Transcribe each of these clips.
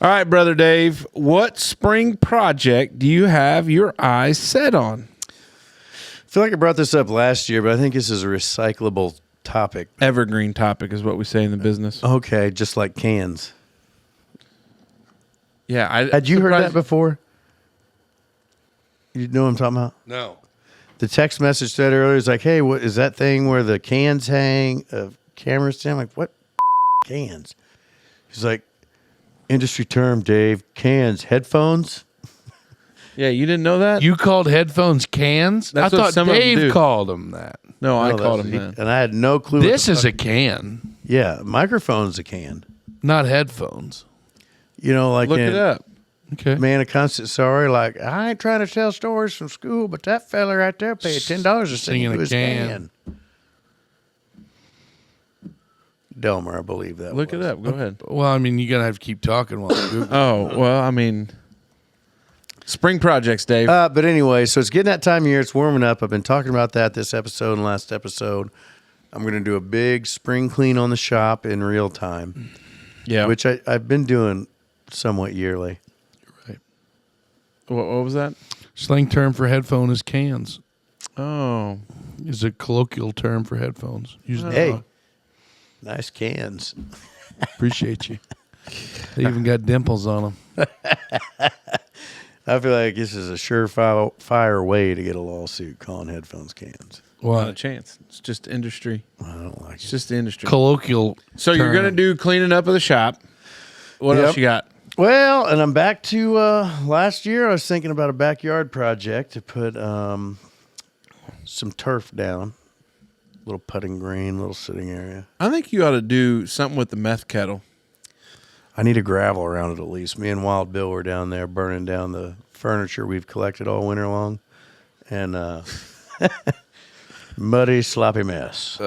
All right, Brother Dave, what spring project do you have your eyes set on? I feel like I brought this up last year, but I think this is a recyclable topic. Evergreen topic is what we say in the business. Okay, just like cans. Yeah. Had you heard that before? You know what I'm talking about? No. The text message said earlier, it's like, hey, what is that thing where the cans hang of cameras stand? I'm like, what cans? He's like, industry term, Dave, cans, headphones. Yeah, you didn't know that? You called headphones cans? That's I what thought some of them do. Dave called them that. No, I Oh, called that's him what that. And I had no clue. This is a can, Yeah, microphone's a can. not headphones. You know, like Look in it up. Okay. Man of Constant Sorry, like, I ain't trying to tell stories from school, but that fella right there paid $10 to sing into his can. Delmer, I believe that Look was. it up. Go ahead. Well, I mean, you're going to have to keep talking while I Google. Oh, well, I mean, spring projects, Dave. But anyway, so it's getting that time of year. It's warming up. I've been talking about that this episode and last episode. I'm going to do a big spring clean on the shop in real time, Yeah. which I've been doing somewhat yearly. Right. What was that? Slang term for headphone is cans. Oh. Is a colloquial term for headphones. Usually, Hey, nice cans. appreciate you. They even got dimples on them. I feel like this is a surefire way to get a lawsuit calling headphones cans. Not a What? chance. It's just industry. I don't like It's it. just the industry. Colloquial. So you're term. going to do cleaning up of the shop. What Yep. else you got? Well, and I'm back to last year. I was thinking about a backyard project to put some turf down, little putting green, little sitting area. I think you ought to do something with the meth kettle. I need a gravel around it at least. Me and Wild Bill were down there burning down the furniture we've collected all winter long, and muddy, sloppy mess.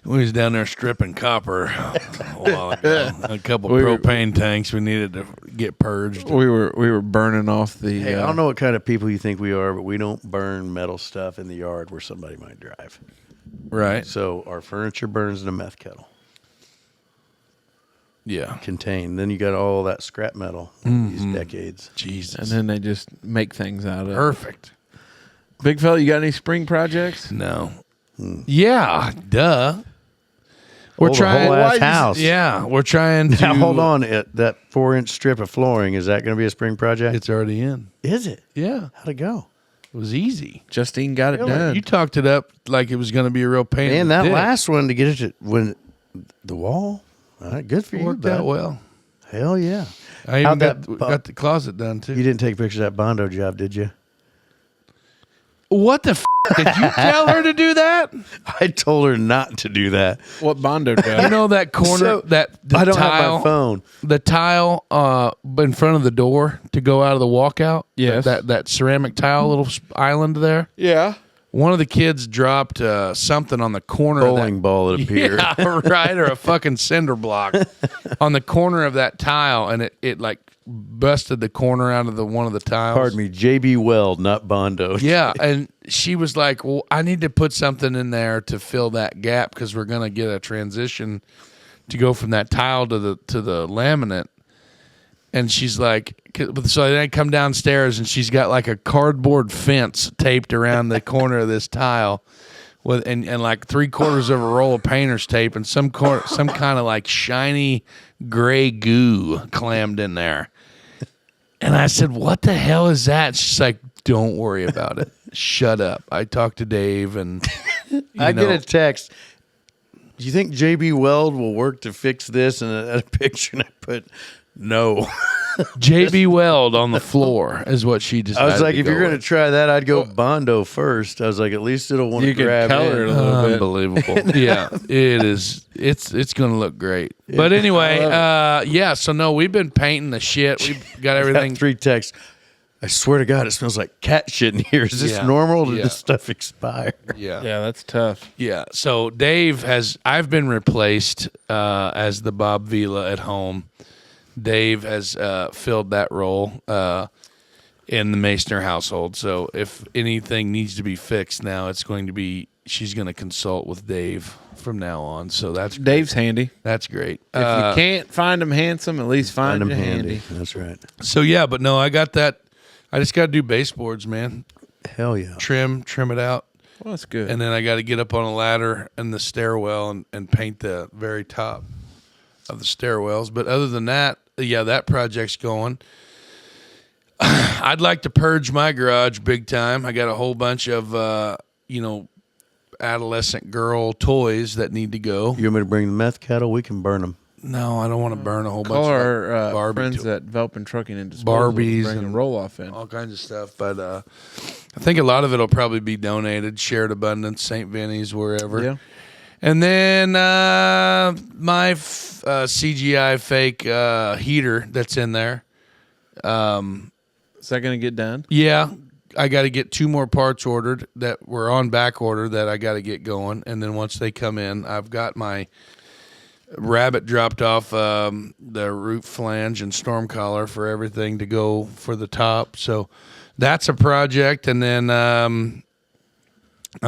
We was down there stripping copper a while ago. A couple propane tanks we needed to get purged. We were burning off the. Hey, I don't know what kind of people you think we are, but we don't burn metal stuff in the yard where somebody might drive. Right. So our furniture burns in a meth kettle. Yeah. Contained. Then you got all that scrap metal these decades. Jesus. And then they just make things out of it. Perfect. Big fella, you got any spring projects? No. Yeah. Duh. We're Oh, the trying. whole ass why does- house. Yeah. We're trying to. Now hold on, that 4-inch strip of flooring, is that going to be a spring project? It's already in. Is it? Yeah. How'd it go? It was easy. Justine got it done. You talked it up like it was going to be a real pain. in And the that dick. last one to get it to when the wall. All right, good for you. worked bud. out well. Hell yeah. I even How'd got, that- got the closet done too. You didn't take pictures of that Bondo job, did you? What the f? Did you tell her to do that? I told her not to do that. What Bondo You does? know that corner, So, the I don't tile, have my phone. the tile in front of the door to go out of the walkout. Yes. that ceramic tile little island there. Yeah. One of the kids dropped something on the corner Bowling of ball, it that. appeared. Yeah, right, or a fucking cinder block on the corner of that tile, and it like busted the corner out of one of the tiles. Pardon me, JB Weld, not Bondo. Yeah, and she was like, "Well, I need to put something in there to fill that gap because we're gonna get a transition to go from that tile to the laminate." And she's like, so then I come downstairs and she's got like a cardboard fence taped around the corner of this tile, with and like 3/4 of a roll of painter's tape and some kind of like shiny gray goo clammed in there. And I said, "What the hell is that?" She's like, "Don't worry about it. Shut up." I talked to Dave and I get a text. Do you think JB Weld will work to fix this? And a picture, and I put no. JB Weld on the floor is what she decided. I was like, to if go you're going to with. try that, I'd go Bondo first. I was like, at least it'll want to You can grab color it in. a little bit. Unbelievable. Yeah, it is. It's going to look great. But anyway, yeah. So no, we've been painting the shit. We've got everything. Got 3 texts. I swear to God, it smells like cat shit in here. Is this Yeah. normal? Did Yeah. this stuff expire? Yeah. Yeah, that's tough. Yeah. So I've been replaced as the Bob Vila at home. Dave has filled that role in the Masner household. So if anything needs to be fixed now, it's going to be she's going to consult with Dave from now on. So that's Dave's handy. That's great. If you can't find him handsome, at least find him handy. That's right. So yeah, but no, I got that. I just got to do baseboards, man. Hell yeah. Trim it out. Well, that's good. And then I got to get up on a ladder in the stairwell and paint the very top of the stairwells. But other than that, yeah, that project's going. I'd like to purge my garage big time. I got a whole bunch of, adolescent girl toys that need to go. You want me to bring the meth kettle? We can burn them. No, I don't want to burn a whole Call bunch our of Barbie friends to- at Velpin Trucking and Disposal. Barbies bring a and roll off in. all kinds of stuff. But I think a lot of it will probably be donated, shared abundance, St. Vinny's, wherever. Yeah. And then my CGI fake heater that's in there. Is that going to get done? Yeah, I got to get 2 more parts ordered that were on back order that I got to get going. And then once they come in, I've got my rabbit dropped off the root flange and storm collar for everything to go for the top. So that's a project. And then I'm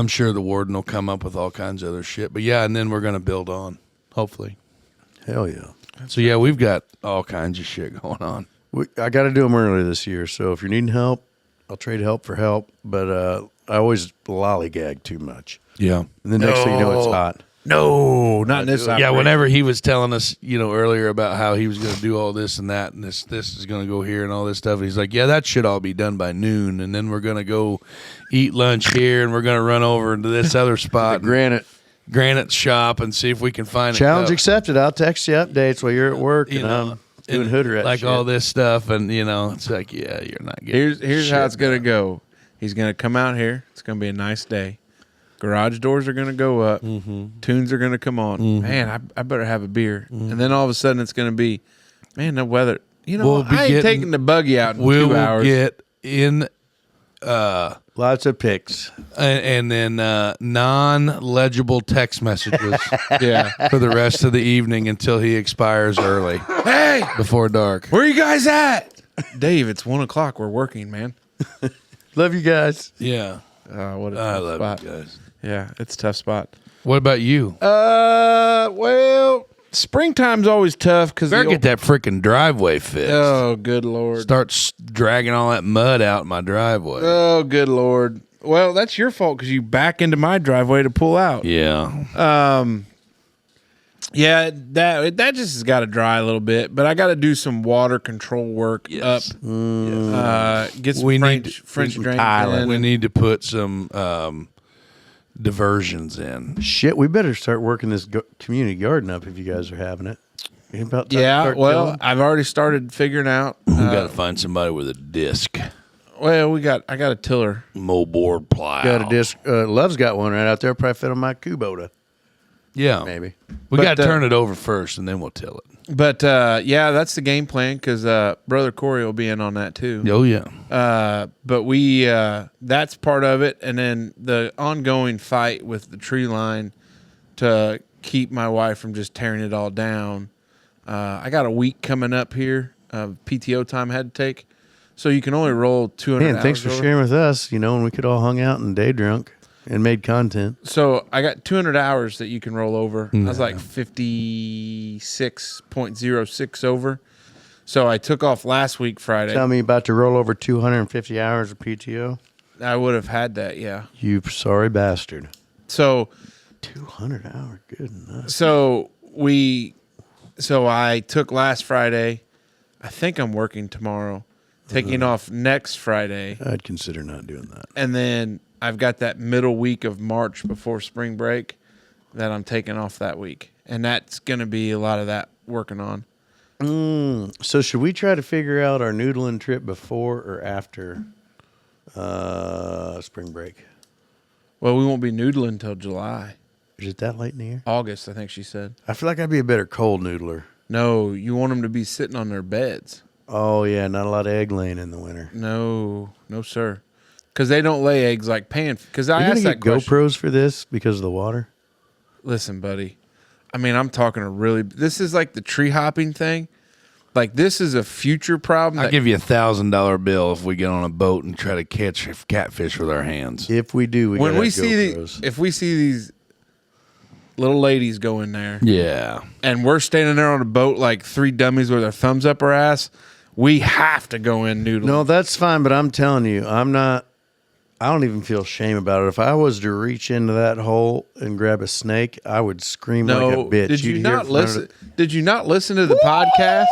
sure the warden will come up with all kinds of other shit. But yeah, and then we're going to build on, hopefully. Hell yeah. So yeah, we've got all kinds of shit going on. I got to do them early this year. So if you're needing help, I'll trade help for help. But I always lollygag too much. Yeah. And the next thing you know, it's hot. No, not in this. Yeah, whenever he was telling us, earlier about how he was going to do all this and that, and this is going to go here and all this stuff, he's like, yeah, that should all be done by noon, and then we're going to go eat lunch here, and we're going to run over to this other spot, Granite shop, and see if we can find Challenge accepted. I'll text you updates while you're at work, and I'm doing hood rat like shit. all this stuff, and it's like, yeah, you're not getting. Here's how it's going to go. He's going to come out here. It's going to be a nice day. Garage doors are going to go up. Mm-hmm. Tunes are going to come on. Mm-hmm. Man, I better have a beer. Mm-hmm. And then all of a sudden it's going to be, man, the weather. I ain't taking the buggy out in 2 hours. We'll get in lots of pics. And then non-legible text messages for the rest of the evening until he expires early. Hey! Before dark. Where you guys at? Dave, it's 1 o'clock. We're working, man. Love you guys. Yeah. What a I tough love spot. you guys. Yeah, it's a tough spot. What about you? Well, springtime's always tough because Better get that freaking driveway fixed. Oh, good Lord. Start dragging all that mud out my driveway. Oh, good Lord. Well, that's your fault because you back into my driveway to pull out. Yeah. Yeah, that just has got to dry a little bit, but I got to do some water control work up. Get some French drains in. We need to put some diversions in. Shit, we better start working this community garden up if you guys are having it. About I've already started figuring out. We got to find somebody with a disc. Well, I got a tiller. Moldboard plow. Got a disc. Love's got one right out there. Probably fit on my Kubota. Yeah. Maybe. We got to turn it over first, and then we'll till it. But, that's the game plan because Brother Corey will be in on that too. Oh, yeah. But that's part of it. And then the ongoing fight with the tree line to keep my wife from just tearing it all down. I got a week coming up here of PTO time I had to take. So you can only roll 200 hours. Man, thanks for sharing with us, when we could all hung out and day drunk and made content. So I got 200 hours that you can roll over. I was like 56.06 over. So I took off last week Friday. Tell me about to roll over 250 hours of PTO. I would have had that, yeah. You sorry bastard. So 200 hours, good enough. So I took last Friday. I think I'm working tomorrow. Taking off next Friday. I'd consider not doing that. And then I've got that middle week of March before spring break that I'm taking off that week. And that's going to be a lot of that working on. So should we try to figure out our noodling trip before or after spring break? Well, we won't be noodling until July. Is it that late in the year? August, I think she said. I feel like I'd be a better cold noodler. No, you want them to be sitting on their beds. Oh, yeah, not a lot of egg laying in the winter. No, sir. Because they don't lay eggs like pan. Because I asked that question. GoPros for this because of the water? Listen, buddy. I mean, I'm talking this is like the tree hopping thing. Like, this is a future problem. I'll give you $1,000 bill if we get on a boat and try to catch catfish with our hands. If we do, when gotta we have see GoPros. if we see these little ladies go in there, Yeah. and we're standing there on a boat like three dummies with our thumbs up our ass, we have to go in noodling. No, that's fine, but I'm telling you, I don't even feel shame about it. If I was to reach into that hole and grab a snake, I would scream like a bitch. Did you You'd hear not it from under listen? Did you not listen to the podcast?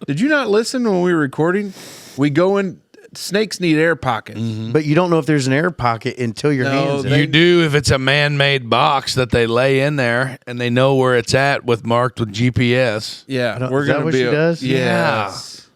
Did you not listen when we were recording? We go in. Snakes need air pockets. But you don't know if there's an air pocket until your No, hands in they- it. You do if it's a man-made box that they lay in there and they know where it's at marked with GPS. Yeah, don't- we're is that gonna what be. she does? Yes.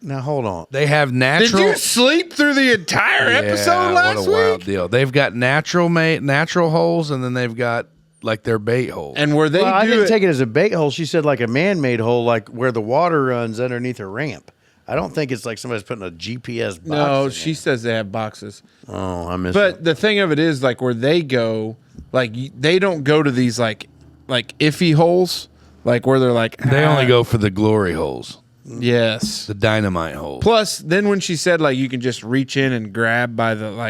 Now hold on. They have Did natural. you sleep through the entire episode Yeah, last what a wild week? deal. They've got natural holes, and then they've got like their bait holes. And where they Well, I do didn't it, take it as a bait hole. She said like a man-made hole, like where the water runs underneath a ramp. I don't think it's like somebody's putting a GPS box. no, in she there. says they have boxes. Oh, I missed But it. the thing of it is, like where they go, like they don't go to these like iffy holes, like where they're like They only go for the glory holes, yes. the dynamite holes. Plus, then when she said like you can just reach in and grab by the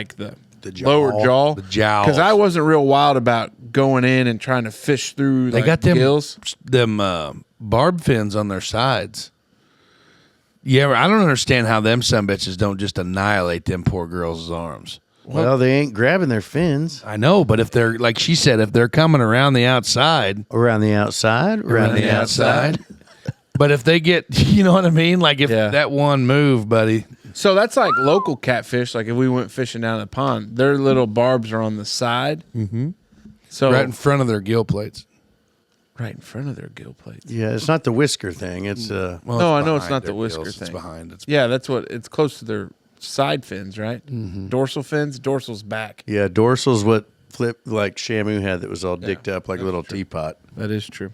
jaw. lower jaw, The jowls. because I wasn't real wild about going in and trying to fish through. They like, got them gills. barb fins on their sides. Yeah, I don't understand how them sumbitches don't just annihilate them poor girls' arms. Well, they ain't grabbing their fins I know, but if they're like she said, if they're coming around the outside, around the outside. Around the outside. but if they get, you know what I mean? Like if Yeah. that one move, buddy. So that's like local catfish. Like if we went fishing down the pond, their little barbs are on the side. Mm-hmm. So Right in front of their gill plates. right in front of their gill plates. Yeah, it's not the whisker thing. It's Well, No, I know it's behind not the their whisker gills. It's thing. behind. It's Yeah, that's what it's close to their side fins, right? Dorsal fins. Dorsal's back. dorsal's what Flip like Shamu had that was all dicked up like a little teapot. That is true.